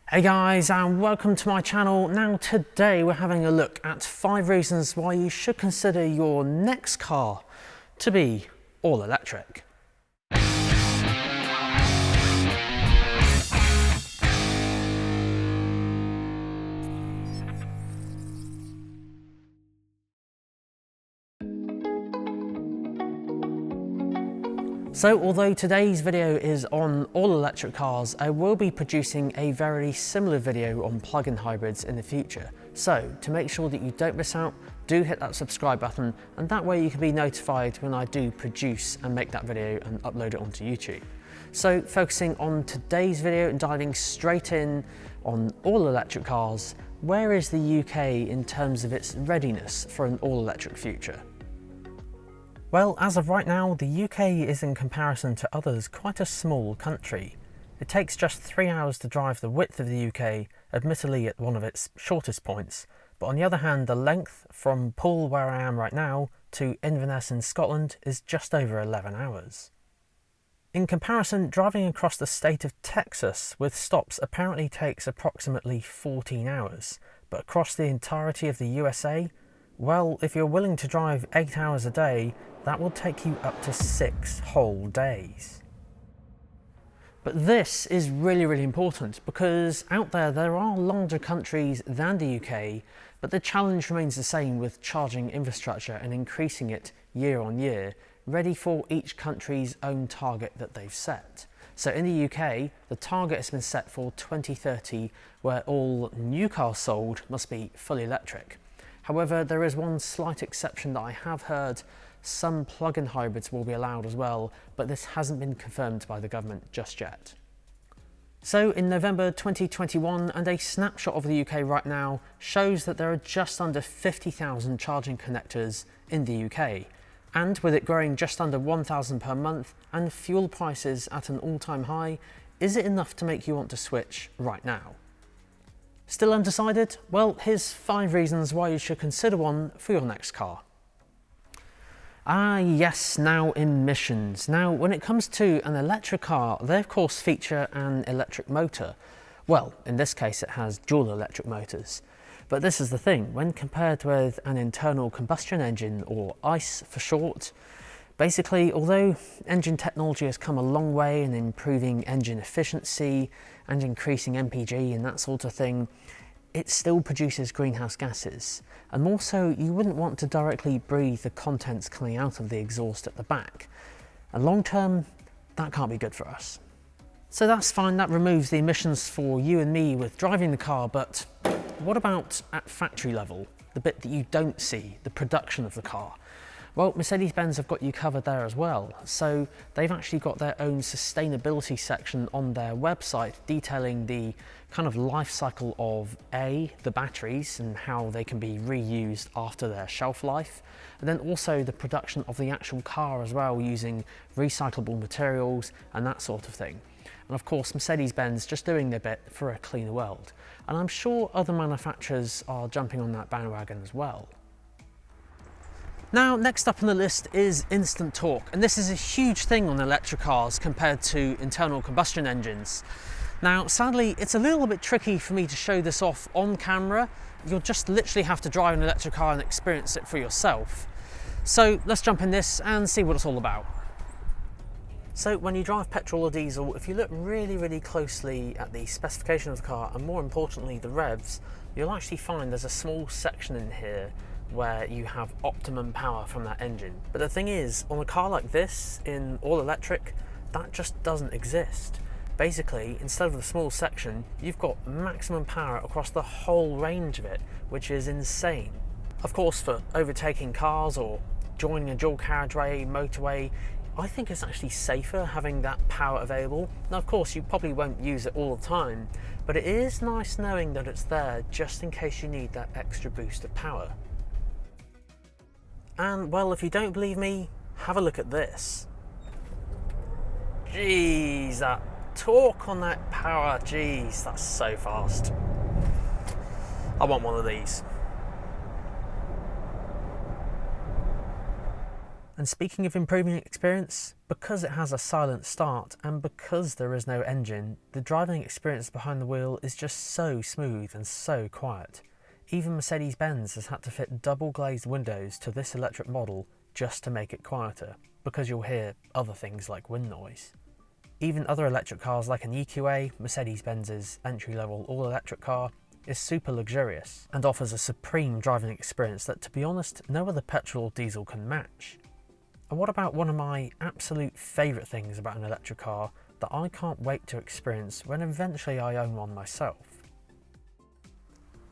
Hey guys, and welcome to my channel. Now today we're having a look at 5 reasons why you should consider your next car to be all electric. So although today's video is on all electric cars, I will be producing a very similar video on plug-in hybrids in the future. So to make sure that you don't miss out, do hit that subscribe button, and that way you can be notified when I do produce and make that video and upload it onto YouTube. So focusing on today's video and diving straight in on all electric cars, where is the UK in terms of its readiness for an all electric future? Well, as of right now, the UK is, in comparison to others, quite a small country. It takes just 3 hours to drive the width of the UK, admittedly at one of its shortest points, but on the other hand, the length from Poole, where I am right now, to Inverness in Scotland is just over 11 hours. In comparison, driving across the state of Texas with stops apparently takes approximately 14 hours, but across the entirety of the USA, well, if you're willing to drive 8 hours a day, that will take you up to 6 whole days. But this is really important because out there are larger countries than the UK, but the challenge remains the same with charging infrastructure and increasing it year on year, ready for each country's own target that they've set. So in the UK, the target has been set for 2030, where all new cars sold must be fully electric. However, there is one slight exception that I have heard. Some plug-in hybrids will be allowed as well, but this hasn't been confirmed by the government just yet. So in November 2021, and a snapshot of the UK right now shows that there are just under 50,000 charging connectors in the UK. And with it growing just under 1,000 per month and fuel prices at an all-time high, is it enough to make you want to switch right now? Still undecided? Well, here's 5 reasons why you should consider one for your next car. Ah yes, now emissions. Now when it comes to an electric car, they of course feature an electric motor. Well, in this case it has dual electric motors. But this is the thing, when compared with an internal combustion engine, or ICE for short, basically, although engine technology has come a long way in improving engine efficiency and increasing MPG and that sort of thing, it still produces greenhouse gases. And more so, you wouldn't want to directly breathe the contents coming out of the exhaust at the back. And long term, that can't be good for us. So that's fine, that removes the emissions for you and me with driving the car, but what about at factory level? The bit that you don't see, the production of the car. Well, Mercedes-Benz have got you covered there as well. So they've actually got their own sustainability section on their website detailing the kind of life cycle of the batteries and how they can be reused after their shelf life. And then also the production of the actual car as well, using recyclable materials and that sort of thing. And of course, Mercedes-Benz just doing their bit for a cleaner world. And I'm sure other manufacturers are jumping on that bandwagon as well. Now, next up on the list is instant torque, and this is a huge thing on electric cars compared to internal combustion engines. Now, sadly, it's a little bit tricky for me to show this off on camera. You'll just literally have to drive an electric car and experience it for yourself. So let's jump in this and see what it's all about. So when you drive petrol or diesel, if you look really closely at the specification of the car, and more importantly the revs, you'll actually find there's a small section in here where you have optimum power from that engine. But the thing is, on a car like this, in all electric, that just doesn't exist. Basically, instead of the small section, you've got maximum power across the whole range of it, which is insane. Of course, for overtaking cars or joining a dual carriageway, motorway, I think it's actually safer having that power available. Now, of course, you probably won't use it all the time, but it is nice knowing that it's there just in case you need that extra boost of power. And well, if you don't believe me, have a look at this. Jeez, that torque on that power, jeez, that's so fast. I want one of these. And speaking of improving experience, because it has a silent start and because there is no engine, the driving experience behind the wheel is just so smooth and so quiet. Even Mercedes-Benz has had to fit double glazed windows to this electric model just to make it quieter, because you'll hear other things like wind noise. Even other electric cars like an EQA, Mercedes-Benz's entry-level all-electric car, is super luxurious and offers a supreme driving experience that, to be honest, no other petrol or diesel can match. And what about one of my absolute favourite things about an electric car that I can't wait to experience when eventually I own one myself?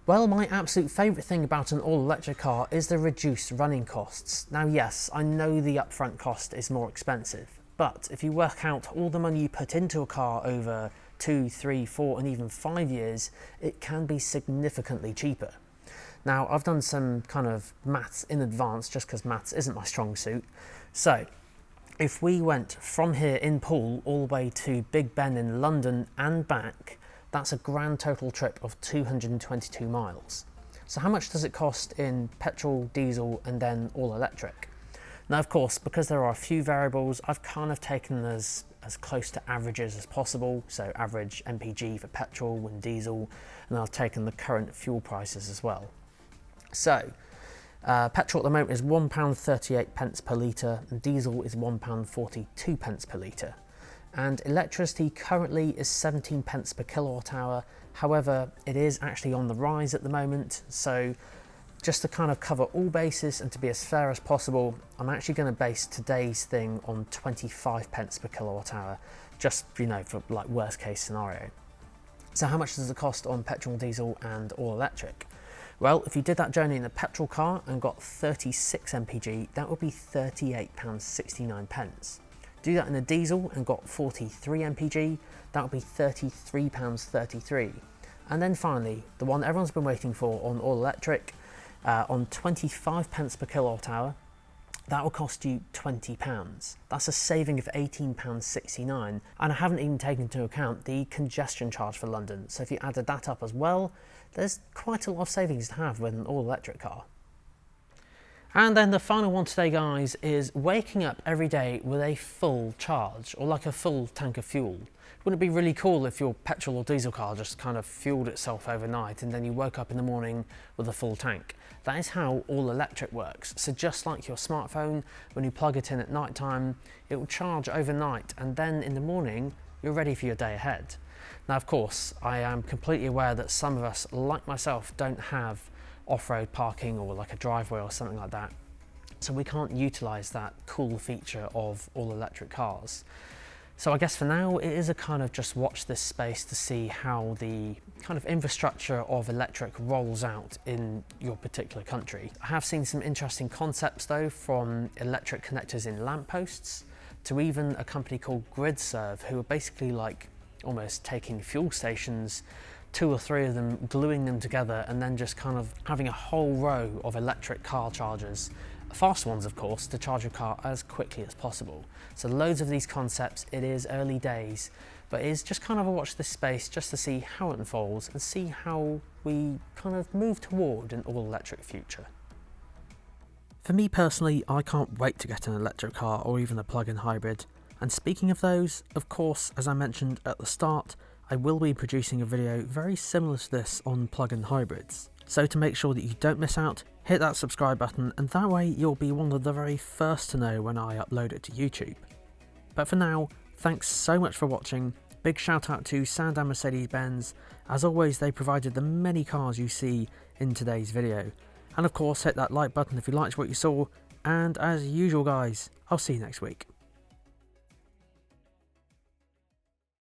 Well, my absolute favourite thing about an all-electric car is the reduced running costs. Now yes, I know the upfront cost is more expensive, but if you work out all the money you put into a car over 2, 3, 4 and even 5 years, it can be significantly cheaper. Now, I've done some kind of maths in advance just because maths isn't my strong suit. So, if we went from here in Poole all the way to Big Ben in London and back, that's a grand total trip of 222 miles. So how much does it cost in petrol, diesel and then all electric? Now, of course, because there are a few variables, I've kind of taken as close to averages as possible. So average MPG for petrol and diesel, and I've taken the current fuel prices as well. So, petrol at the moment is £1.38 per litre and diesel is £1.42 per litre. And electricity currently is 17 pence per kilowatt hour. However, it is actually on the rise at the moment. So just to kind of cover all bases and to be as fair as possible, I'm actually going to base today's thing on 25 pence per kilowatt hour, just, you know, for like worst case scenario. So how much does it cost on petrol, diesel and all electric? Well, if you did that journey in a petrol car and got 36 mpg, that would be £38.69. Do that in a diesel and got 43 mpg, that would be £33.33. And then finally, the one everyone's been waiting for on all electric, on 25 pence per kilowatt hour, that will cost you £20. That's a saving of £18.69, and I haven't even taken into account the congestion charge for London. So if you added that up as well, there's quite a lot of savings to have with an all-electric car. And then the final one today, guys, is waking up every day with a full charge, or like a full tank of fuel. Wouldn't it be really cool if your petrol or diesel car just kind of fueled itself overnight and then you woke up in the morning with a full tank? That is how all electric works. So just like your smartphone, when you plug it in at night time, it will charge overnight and then in the morning, you're ready for your day ahead. Now, of course, I am completely aware that some of us, like myself, don't have off-road parking or like a driveway or something like that. So we can't utilise that cool feature of all electric cars. So I guess for now, it is a kind of just watch this space to see how the kind of infrastructure of electric rolls out in your particular country. I have seen some interesting concepts though, from electric connectors in lampposts to even a company called GridServe, who are basically like almost taking fuel stations, 2 or 3 of them, gluing them together and then just kind of having a whole row of electric car chargers, fast ones of course, to charge your car as quickly as possible. So loads of these concepts. It is early days, but it is just kind of a watch this space just to see how it unfolds and see how we kind of move toward an all-electric future. For me personally, I can't wait to get an electric car or even a plug-in hybrid. And speaking of those, of course, as I mentioned at the start, I will be producing a video very similar to this on plug-in hybrids. So to make sure that you don't miss out, hit that subscribe button and that way you'll be one of the very first to know when I upload it to YouTube. But for now, thanks so much for watching. Big shout out to Sandown Mercedes-Benz. As always, they provided the many cars you see in today's video. And of course, hit that like button if you liked what you saw. And as usual guys, I'll see you next week.